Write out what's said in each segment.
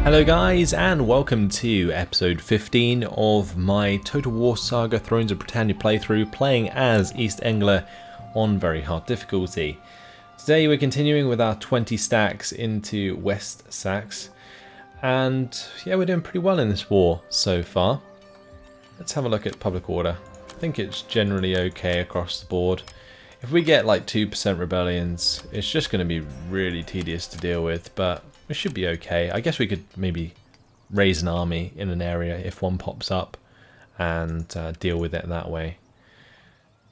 Hello guys, and welcome to episode 15 of my Total War Saga Thrones of Britannia playthrough, playing as East Engle on very hard difficulty. Today we're continuing with our 20 stacks into West Saxe, and yeah, we're doing pretty well in this war so far. Let's have a look at public order. I think it's generally okay across the board. If we get like 2% rebellions, it's just going to be really tedious to deal with, but we should be okay. I guess we could maybe raise an army in an area if one pops up and deal with it that way.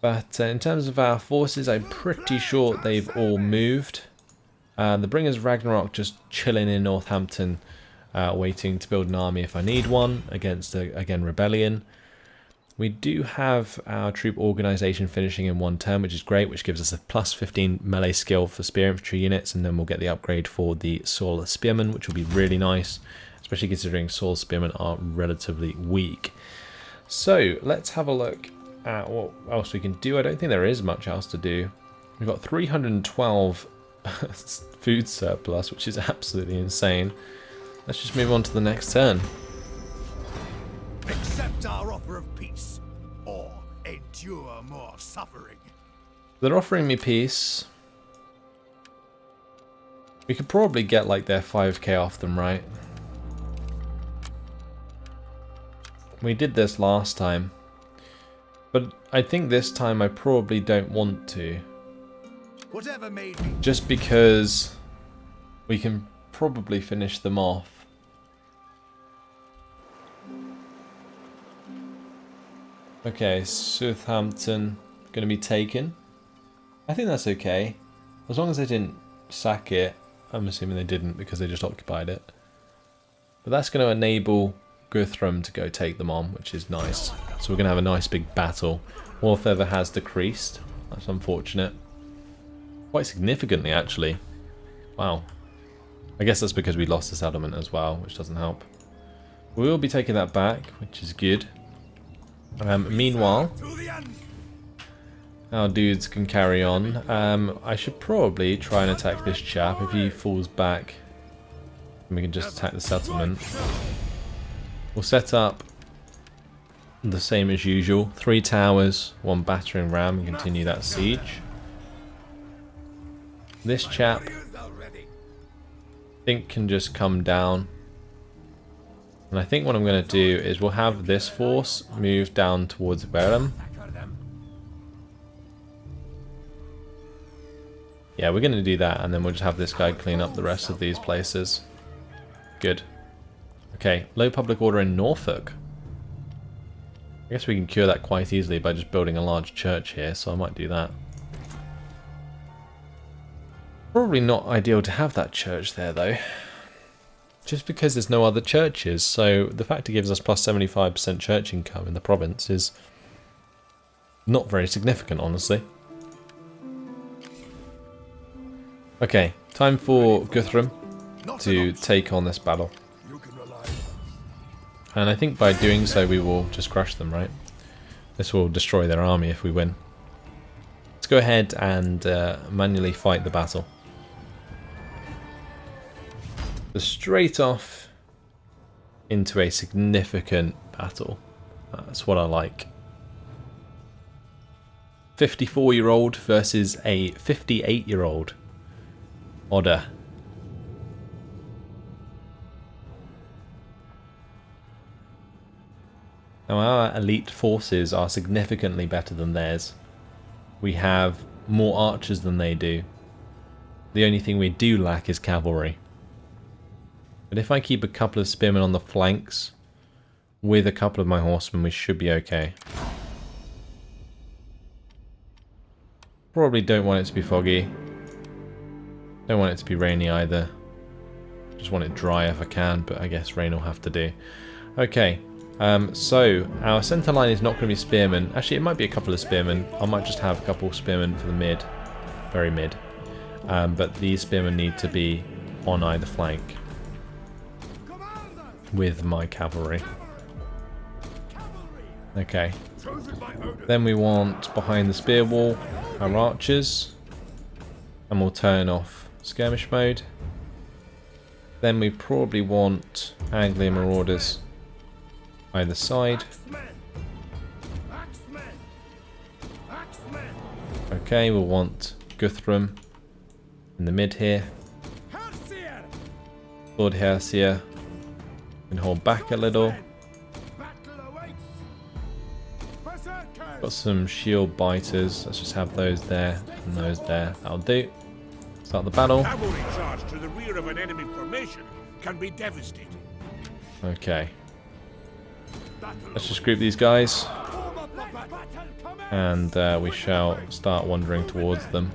But in terms of our forces, I'm pretty sure they've all moved. The Bringers Ragnarok just chilling in Northampton, waiting to build an army if I need one against, again, rebellion. We do have our troop organisation finishing in 1 turn, which is great, which gives us a plus 15 melee skill for spear infantry units, and then we'll get the upgrade for the Saul Spearmen, which will be really nice, especially considering Saul Spearmen are relatively weak. So let's have a look at what else we can do. I don't think there is much else to do. We've got 312 food surplus, which is absolutely insane. Let's just move on to the next turn. Accept our offer of peace, or endure more suffering. They're offering me peace. We could probably get like their 5k off them, right? We did this last time, but I think this time I probably don't want to. Whatever made me. Just because we can probably finish them off. Okay, Southampton going to be taken. I think that's okay. As long as they didn't sack it. I'm assuming they didn't because they just occupied it. But that's going to enable Guthrum to go take them on, which is nice. So we're going to have a nice big battle. War feather has decreased. That's unfortunate. Quite significantly, actually. Wow. I guess that's because we lost the settlement as well, which doesn't help. We will be taking that back, which is good. Meanwhile, our dudes can carry on. I should probably try and attack this chap. If he falls back, we can just attack the settlement. We'll set up the same as usual. 3 towers, 1 battering ram, and continue that siege. This chap, I think, can just come down. And I think what I'm going to do is we'll have this force move down towards Wilton. Yeah, we're going to do that, and then we'll just have this guy clean up the rest of these places. Good. Okay, low public order in Norfolk. I guess we can cure that quite easily by just building a large church here, so I might do that. Probably not ideal to have that church there, though. Just because there's no other churches, so the fact it gives us plus 75% church income in the province is not very significant, honestly. Okay, time for Guthrum to take on this battle. And I think by doing so we will just crush them, right? This will destroy their army if we win. Let's go ahead and manually fight the battle. Straight off into a significant battle. That's what I like. 54-year-old versus a 58-year-old. Order. Now our elite forces are significantly better than theirs. We have more archers than they do. The only thing we do lack is cavalry. But if I keep a couple of spearmen on the flanks with a couple of my horsemen, we should be okay. Probably don't want it to be foggy. Don't want it to be rainy either. Just want it dry if I can, but I guess rain will have to do. Okay, so our centre line is not going to be spearmen. Actually, it might be a couple of spearmen. I might just have a couple of spearmen for the mid. Very mid. But these spearmen need to be on either flank with my cavalry. Okay. Then we want behind the spear wall our archers, and we'll turn off skirmish mode. Then we probably want Anglia Marauders either side. Okay, we'll want Guthrum in the mid here. Lord Hersier can hold back a little. Got some shield biters. Let's just have those there and those there. That'll do. Start the battle. Cavalry charge to the rear of an enemy formation can be devastating. Okay. Let's just group these guys. And we shall start wandering towards them.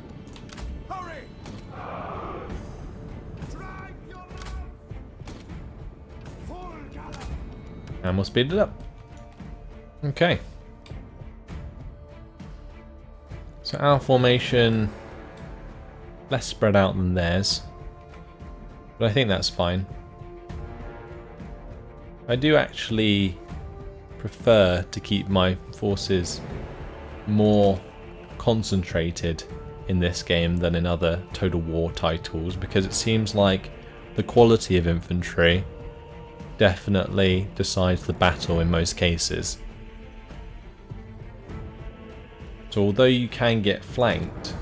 And we'll speed it up. Okay. So our formation, less spread out than theirs. But I think that's fine. I do actually prefer to keep my forces more concentrated in this game than in other Total War titles, because it seems like the quality of infantry definitely decides the battle in most cases. So although you can get flanked,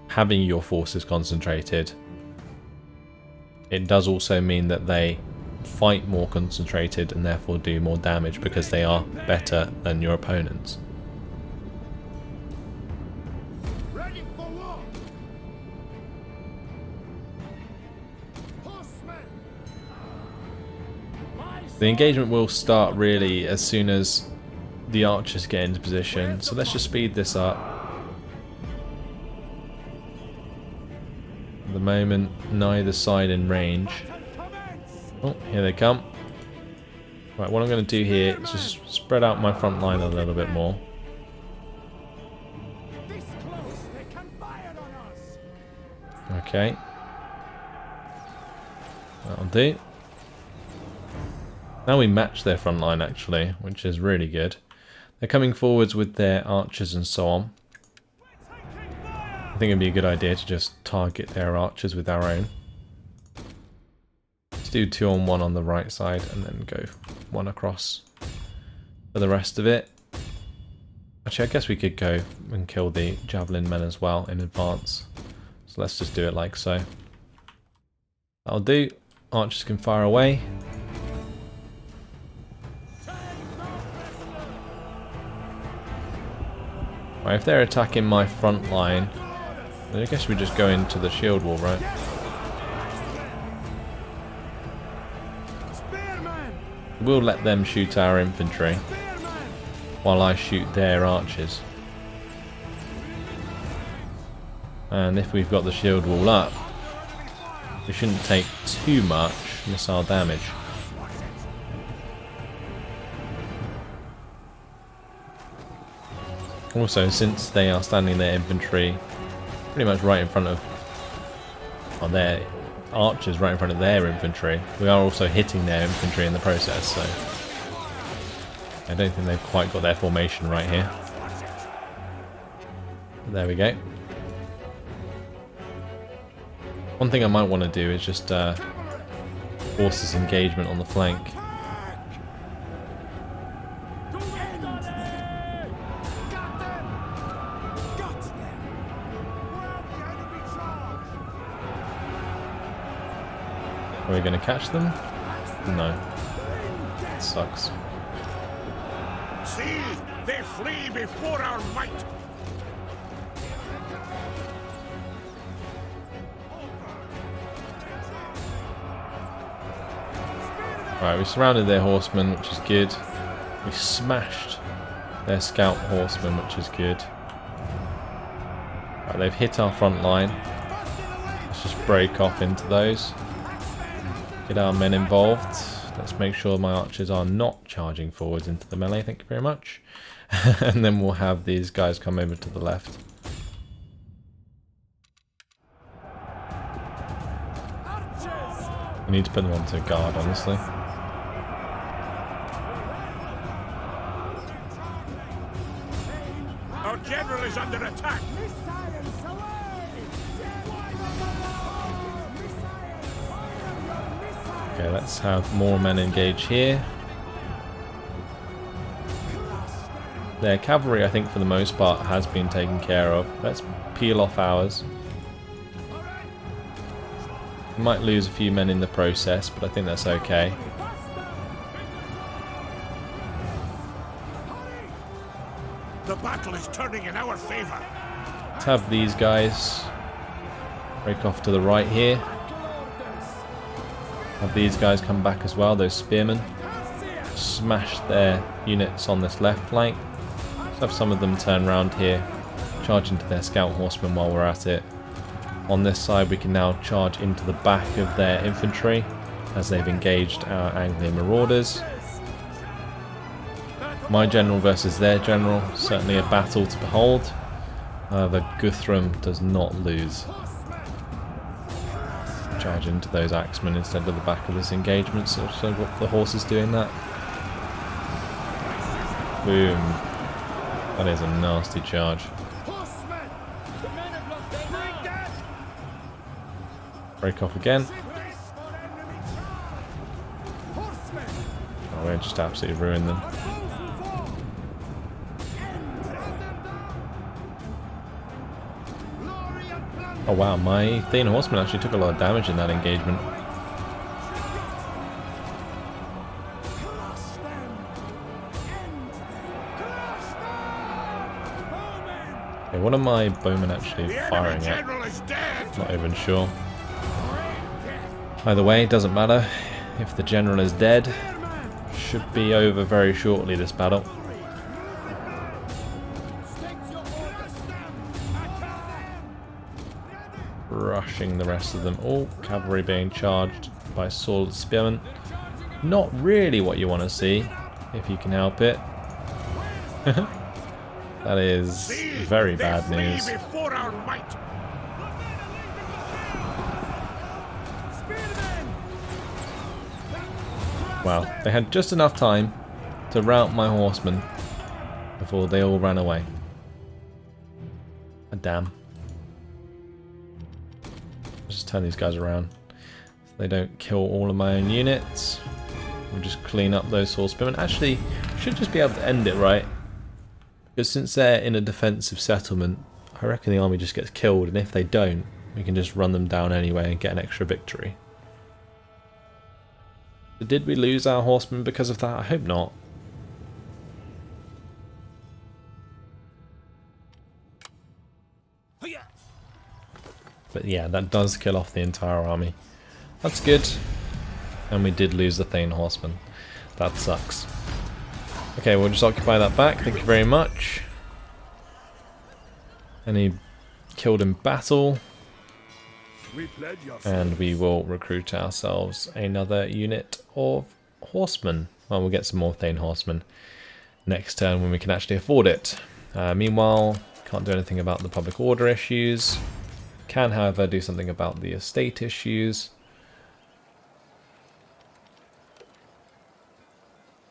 having your forces concentrated, it does also mean that they fight more concentrated and therefore do more damage because they are better than your opponents. The engagement will start really as soon as the archers get into position, so let's just speed this up. At the moment, neither side in range. Oh, here they come. Right, what I'm going to do here is just spread out my front line a little bit more. Okay. That'll do. Now we match their front line actually, which is really good. They're coming forwards with their archers and so on. I think it'd be a good idea to just target their archers with our own. Let's do 2 on 1 on the right side and then go 1 across for the rest of it. Actually, I guess we could go and kill the javelin men as well in advance. So let's just do it like so. That'll do. Archers can fire away. Right, if they're attacking my front line, then I guess we just go into the shield wall, right? We'll let them shoot our infantry while I shoot their archers. And if we've got the shield wall up, we shouldn't take too much missile damage. Also, since they are standing their infantry pretty much right in front of, or their archers right in front of their infantry, we are also hitting their infantry in the process, so I don't think they've quite got their formation right here. There we go. One thing I might want to do is just force this engagement on the flank. Are we going to catch them? No. It sucks. See, they flee before our might. Right, we surrounded their horsemen, which is good. We smashed their scout horsemen, which is good. Right, they've hit our front line. Let's just break off into those. Get our men involved. Let's make sure my archers are not charging forwards into the melee, thank you very much. And then we'll have these guys come over to the left. I need to put them onto guard, honestly. Our general is under attack. Okay, let's have more men engage here. Their cavalry, I think, for the most part, has been taken care of. Let's peel off ours. We might lose a few men in the process, but I think that's okay. The battle is turning in our favor. Let's have these guys break off to the right here. Have these guys come back as well, those spearmen. Smash their units on this left flank. Let's have some of them turn around here, charge into their scout horsemen while we're at it. On this side we can now charge into the back of their infantry as they've engaged our Anglian marauders. My general versus their general, certainly a battle to behold. However, Guthrum does not lose. Charge into those axemen instead of the back of this engagement, so the horse is doing that. Boom. That is a nasty charge. Break off again. Oh, we just absolutely ruined them. Oh wow, my Thane horseman actually took a lot of damage in that engagement. Okay, what are my bowmen actually firing at? Not even sure. Either way, it doesn't matter. If the general is dead, should be over very shortly, this battle. Rushing the rest of them. Oh, cavalry being charged by sword spearmen. Not really what you want to see, if you can help it. That is very bad news. Wow, they had just enough time to rout my horsemen before they all ran away. Damn. Just turn these guys around so they don't kill all of my own units. We'll just clean up those horse spearmen. Actually, should just be able to end it, right? Because since they're in a defensive settlement, I reckon the army just gets killed, and if they don't, we can just run them down anyway and get an extra victory. But did we lose our horsemen because of that? I hope not. But yeah, that does kill off the entire army. That's good. And we did lose the Thane horseman. That sucks. Okay, we'll just occupy that back. Thank you very much. Any killed in battle. And we will recruit ourselves another unit of horsemen. Well, we'll get some more Thane horsemen next turn when we can actually afford it. Meanwhile, can't do anything about the public order issues. Can, however, do something about the estate issues.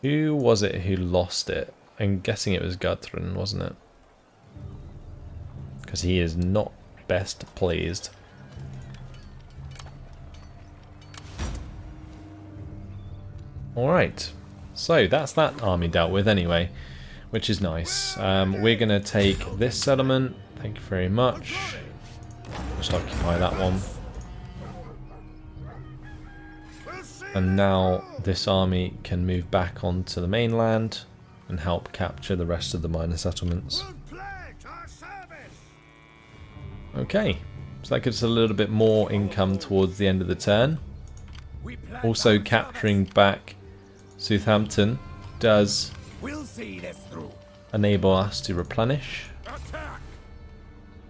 Who was it who lost it? I'm guessing it was Guthrum, wasn't it? Because he is not best pleased. Alright, so that's that army dealt with anyway, which is nice. We're going to take this settlement, thank you very much. Just occupy that one. And now this army can move back onto the mainland and help capture the rest of the minor settlements. Okay, so that gives us a little bit more income towards the end of the turn. Also capturing back Northampton does enable us to replenish.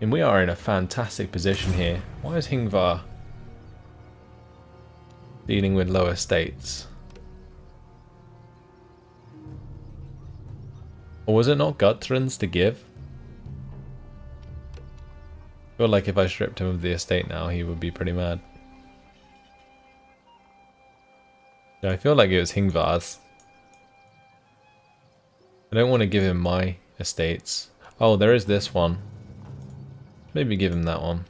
And we are in a fantastic position here. Why is Hingvar dealing with lower states? Or was it not Guthrun's to give? I feel like if I stripped him of the estate now, he would be pretty mad. Yeah, I feel like it was Hingvar's. I don't want to give him my estates. Oh, there is this one. Maybe give him that one.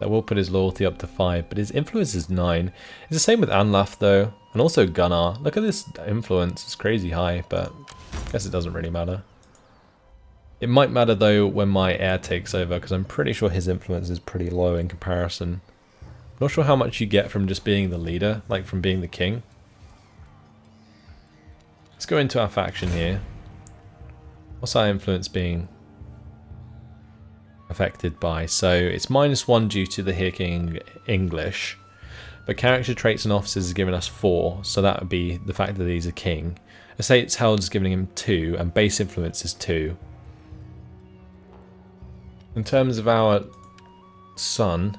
That will put his loyalty up to 5, but his influence is 9. It's the same with Anlaf though, and also Gunnar. Look at this influence, it's crazy high, but I guess it doesn't really matter. It might matter though when my heir takes over, because I'm pretty sure his influence is pretty low in comparison. Not sure how much you get from just being the leader, like from being the king. Let's go into our faction here. What's our influence being affected by? So it's -1 due to the Hearing English, but character traits and officers is giving us 4, so that would be the fact that he's a king. Estates held is giving him 2, and base influence is 2. In terms of our son,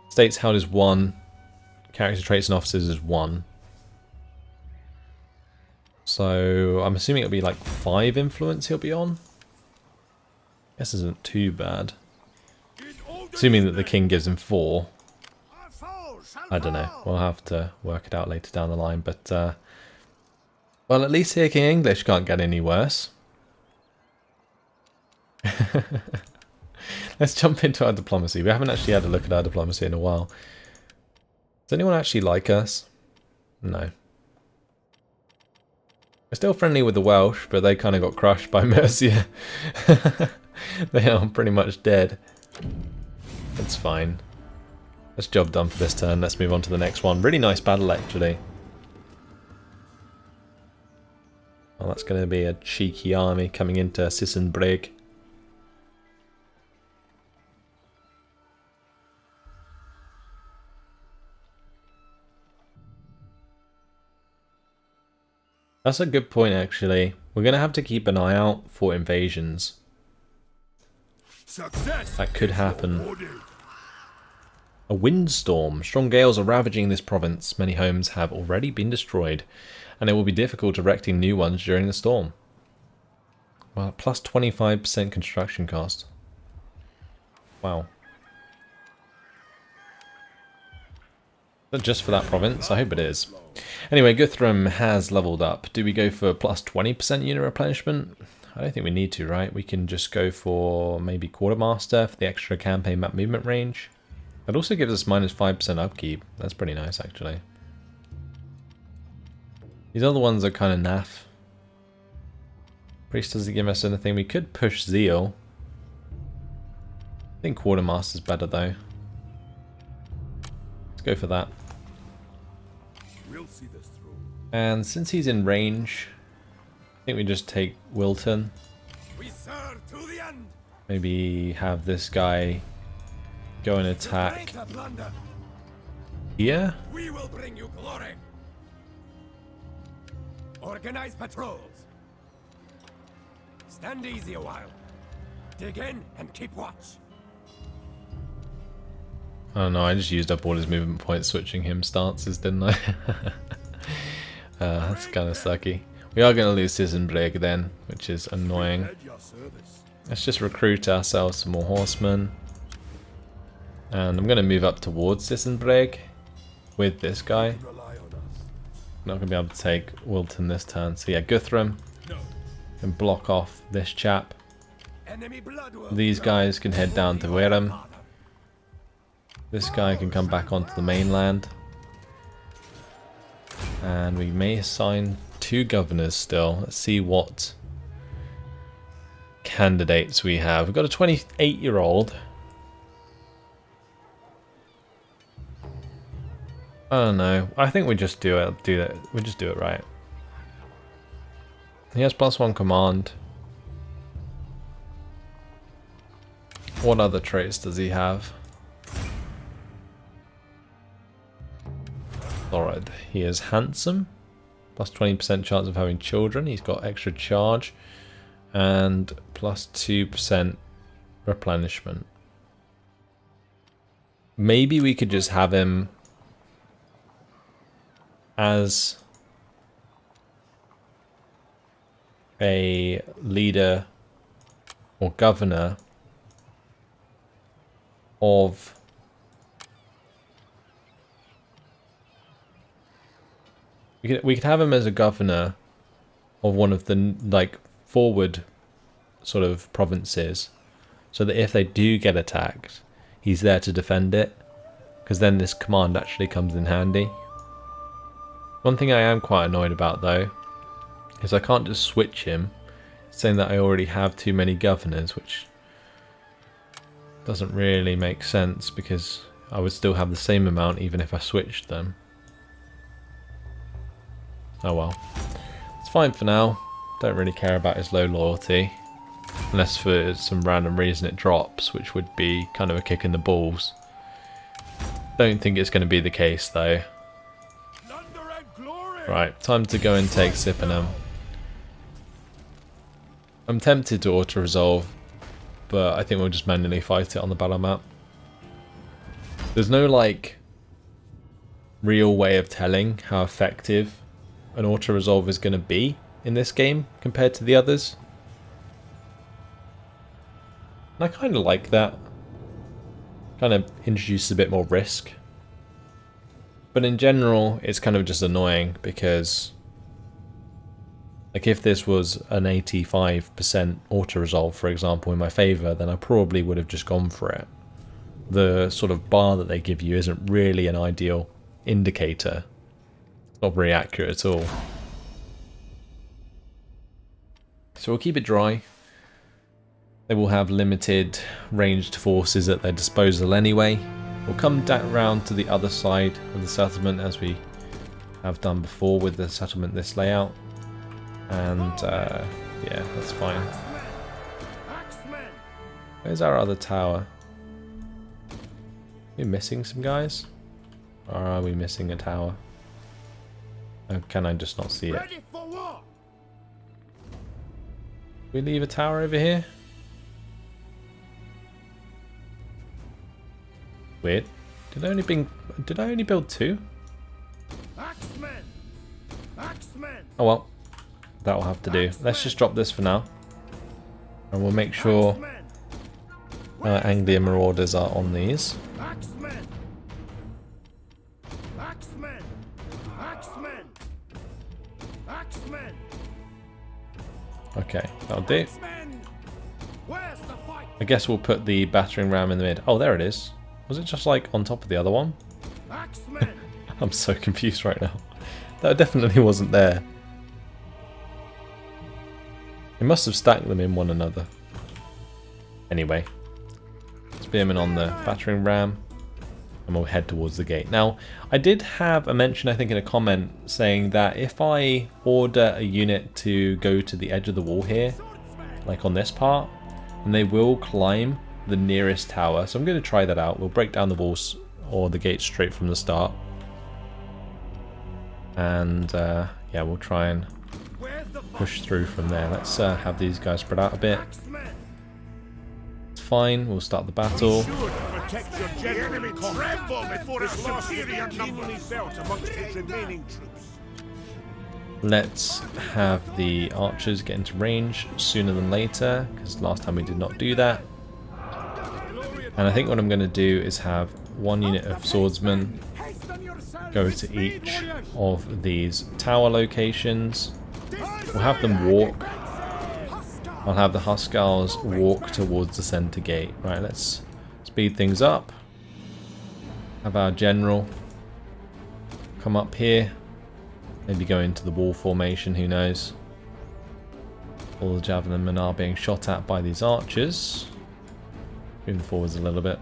estates held is 1, character traits and officers is 1. So I'm assuming it'll be like 5 influence he'll be on. Guess isn't too bad. Assuming that the king gives him 4. I don't know. We'll have to work it out later down the line. But well, at least here King English can't get any worse. Let's jump into our diplomacy. We haven't actually had a look at our diplomacy in a while. Does anyone actually like us? No. We're still friendly with the Welsh, but they kind of got crushed by Mercia. They are pretty much dead. That's fine. That's job done for this turn. Let's move on to the next one. Really nice battle, actually. Well, that's going to be a cheeky army coming into Sissenbrig. That's a good point, actually. We're going to have to keep an eye out for invasions. That could happen. A windstorm. Strong gales are ravaging this province. Many homes have already been destroyed, and it will be difficult erecting new ones during the storm. Well, plus 25% construction cost. Wow. But just for that province? I hope it is. Anyway, Guthrum has leveled up. Do we go for plus 20% unit replenishment? I don't think we need to, right? We can just go for maybe Quartermaster for the extra campaign map movement range. That also gives us minus 5% upkeep. That's pretty nice, actually. These other ones are kind of naff. Priest doesn't give us anything. We could push Zeal. I think Quartermaster's better, though. Let's go for that. We'll see this through. And since he's in range, I think we just take Wilton. We serve to the end. Maybe have this guy go and attack here. We will bring you glory. Organize patrols. Stand easy a while. Dig in and keep watch. Oh no, I just used up all his movement points switching him stances, didn't I? That's kind of sucky. We are going to lose Sissenbrig then, which is annoying. Let's just recruit ourselves some more horsemen. And I'm going to move up towards Sissenbrig with this guy. Not going to be able to take Wilton this turn. So yeah, Guthrum can block off this chap. These guys can head down to Guthrum. This guy can come back onto the mainland. And we may assign 2 governors still. Let's see what candidates we have. We've got a 28-year-old. I don't know. I think we just do it. We just do it right. He has +1 command. What other traits does he have? Alright, he is handsome. Plus 20% chance of having children. He's got extra charge. And plus 2% replenishment. Maybe we could just have him as a leader or governor of we could have him as a governor of one of the like forward sort of provinces, so that if they do get attacked, he's there to defend it, because then this command actually comes in handy. One thing I am quite annoyed about though is I can't just switch him, saying that I already have too many governors, which doesn't really make sense because I would still have the same amount even if I switched them. Oh well, it's fine for now. Don't really care about his low loyalty, unless for some random reason it drops, which would be kind of a kick in the balls. Don't think it's going to be the case though. Right, time to go and take Sippenham. I'm tempted to auto-resolve, but I think we'll just manually fight it on the battle map. There's no like real way of telling how effective an auto-resolve is going to be in this game compared to the others. And I kind of like that. Kind of introduces a bit more risk. But in general, it's kind of just annoying because like if this was an 85% auto-resolve, for example, in my favour, then I probably would have just gone for it. The sort of bar that they give you isn't really an ideal indicator. It's not very accurate at all. So we'll keep it dry. They will have limited ranged forces at their disposal anyway. We'll come down around to the other side of the settlement as we have done before with the settlement this layout. And yeah, that's fine. Where's our other tower? Are we missing some guys? Or are we missing a tower? Oh, can I just not see it? We leave a tower over here? Weird. Did I only build 2? Oh well. That'll have to do. Let's just drop this for now. And we'll make sure Anglia Marauders are on these. Okay, that'll do. I guess we'll put the battering ram in the mid. Oh, there it is. Was it just like on top of the other one? I'm so confused right now. That definitely wasn't there. It must have stacked them in one another. Anyway, spearmen on the battering ram, and we'll head towards the gate. Now, I did have a mention, I think, in a comment saying that if I order a unit to go to the edge of the wall here, like on this part, and they will climb the nearest tower. So I'm going to try that out. We'll break down the walls or the gate straight from the start. And yeah, we'll try and push through from there. Let's have these guys spread out a bit. It's fine. We'll start the battle. Let's have the archers get into range sooner than later, because last time we did not do that. And I think what I'm going to do is have one unit of swordsmen go to each of these tower locations. We'll have them walk. I'll have the Huskars walk towards the center gate. Right, let's speed things up. Have our general come up here. Maybe go into the wall formation, who knows. All the javelin men are being shot at by these archers. Move forwards a little bit.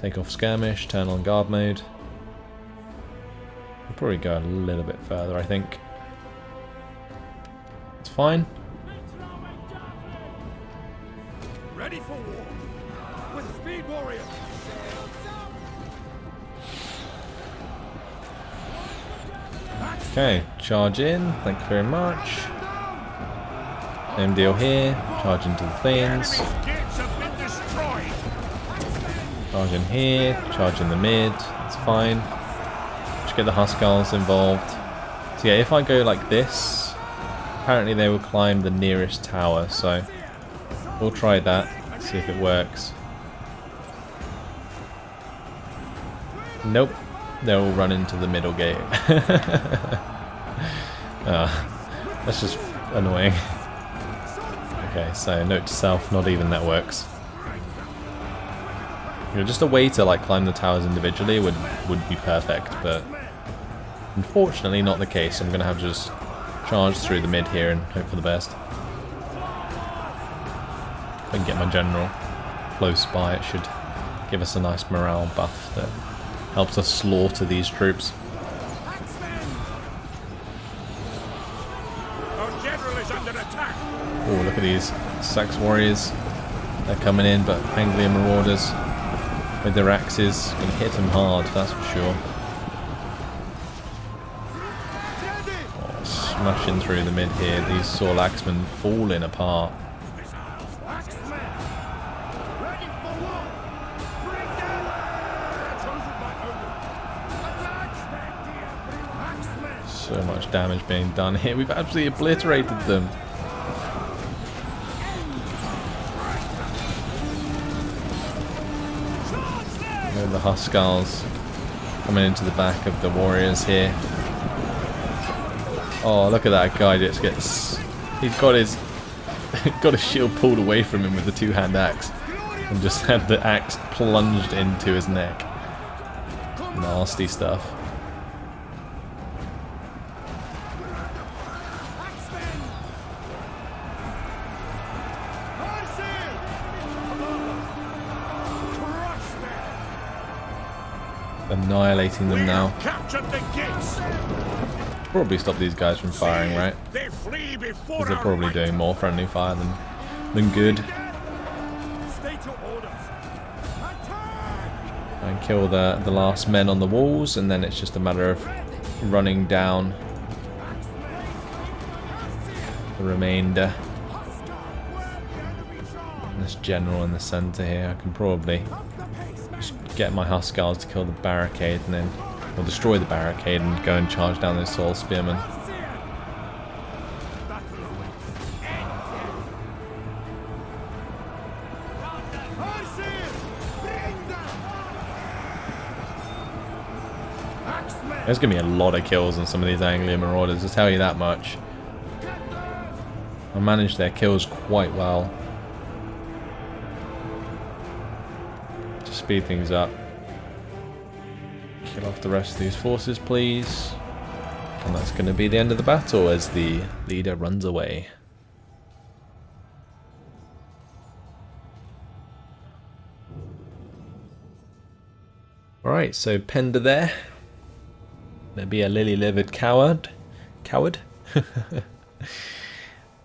Take off skirmish, turn on guard mode. We'll probably go a little bit further, I think. It's fine. Ready for war with speed warrior. Okay, charge in. Thank you very much. Same deal here. Charge into the Thanes. Charge in here. Charge in the mid. It's fine. Just get the Huskars involved. So yeah, if I go like this, apparently they will climb the nearest tower. So we'll try that. See if it works. Nope. They'll run into the middle gate. That's just annoying. Okay, so note to self, not even that works. You know, just a way to like climb the towers individually would be perfect, but unfortunately not the case. I'm going to have to just charge through the mid here and hope for the best. If I can get my general close by, it should give us a nice morale buff that helps us slaughter these troops. Oh, look at these Sax warriors. They're coming in, but Anglian marauders with their axes can hit them hard, that's for sure. Oh, smashing through the mid here. These sword axemen falling apart. So much damage being done here. We've absolutely obliterated them. The Huskars coming into the back of the warriors here. Oh, look at that guy! Just gets, he's got his got his shield pulled away from him with the two-hand axe, and just had the axe plunged into his neck. Nasty stuff. Annihilating them now. Probably stop these guys from firing, right? Because they're probably doing more friendly fire than good. And kill the last men on the walls, and then it's just a matter of running down the remainder. And this general in the centre here, I can probably just get my Huskars to kill the barricade and then, or destroy the barricade and go and charge down those soul spearmen. There's going to be a lot of kills on some of these Anglian marauders, I'll tell you that much. I managed their kills quite well. Speed things up. Kill off the rest of these forces, please. And that's going to be the end of the battle as the leader runs away. Alright, so Penda there. There'll be a lily-livered coward.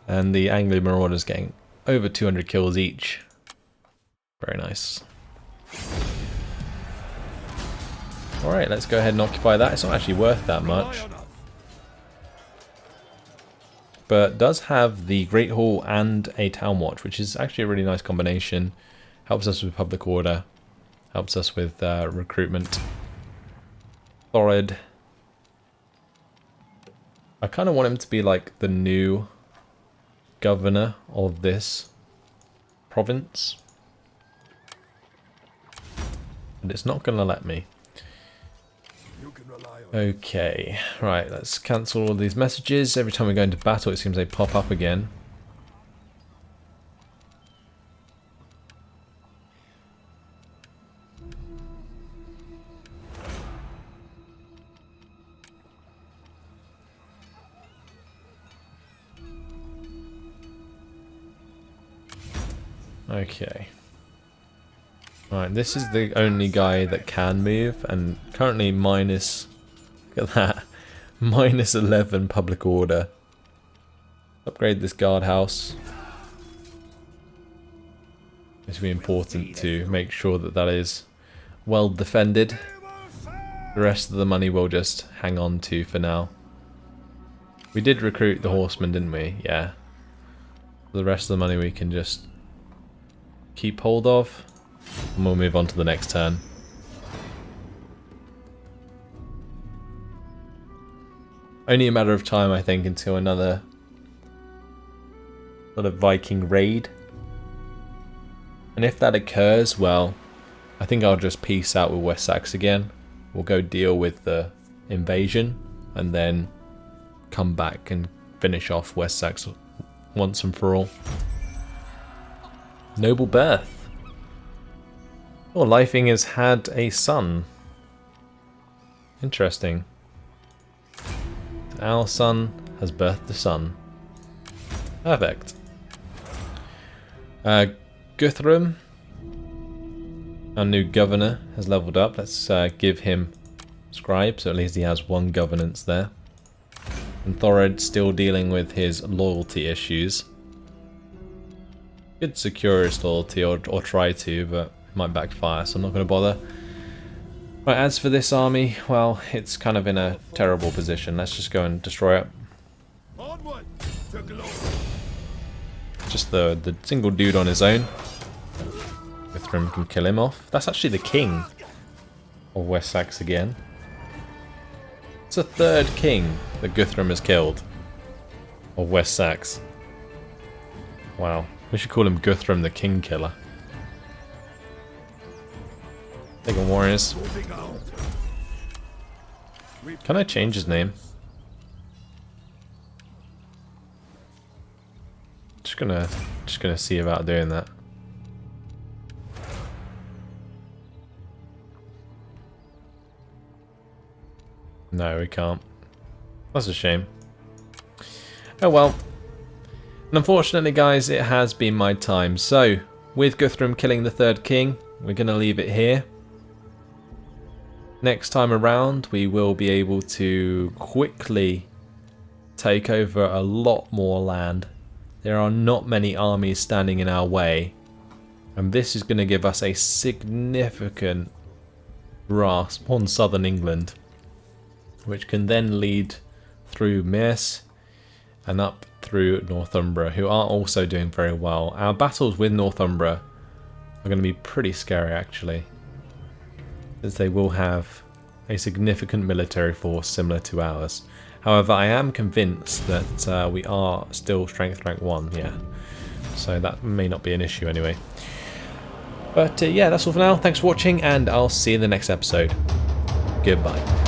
And the Anglian marauders getting over 200 kills each. Very nice. Alright, let's go ahead and occupy that. It's not actually worth that much. But does have the Great Hall and a Town Watch, which is actually a really nice combination. Helps us with public order. Helps us with recruitment. Thorid. I kind of want him to be like the new governor of this province. But it's not going to let me. Okay, right, let's cancel all these messages. Every time we go into battle it seems they pop up again. Okay. Right, this is the only guy that can move, and currently minus, look at that, minus 11 public order. Upgrade this guardhouse. It's really important to make sure that that is well defended. The rest of the money we'll just hang on to for now. We did recruit the horsemen, didn't we? Yeah. The rest of the money we can just keep hold of. And we'll move on to the next turn. Only a matter of time, I think, until another sort of Viking raid. And if that occurs, well, I think I'll just peace out with Wessex again. We'll go deal with the invasion and then come back and finish off Wessex once and for all. Noble birth. Oh, Lifing has had a son. Interesting. Our son has birthed a son. Perfect. Guthrum, our new governor, has leveled up. Let's give him scribe, so at least he has one governance there. And Thorid still dealing with his loyalty issues. Could secure his loyalty or try to, but it might backfire, so I'm not going to bother. Right, as for this army, well, it's kind of in a terrible position. Let's just go and destroy it. Onward to glory. Just the single dude on his own. Guthrum can kill him off. That's actually the king of West Sax again. It's a third king that Guthrum has killed of West Sax. Wow, we should call him Guthrum the King Killer. Pagan warriors. Can I change his name? Just gonna see about doing that. No, we can't. That's a shame. Oh well. And unfortunately, guys, it has been my time. So, with Guthrum killing the third king, we're gonna leave it here. Next time around, we will be able to quickly take over a lot more land. There are not many armies standing in our way, and this is going to give us a significant grasp on southern England, which can then lead through Mearth and up through Northumbria, who are also doing very well. Our battles with Northumbria are going to be pretty scary, actually, as they will have a significant military force similar to ours. However, I am convinced that we are still strength rank 1, yeah. So that may not be an issue anyway. But yeah, that's all for now. Thanks for watching, and I'll see you in the next episode. Goodbye.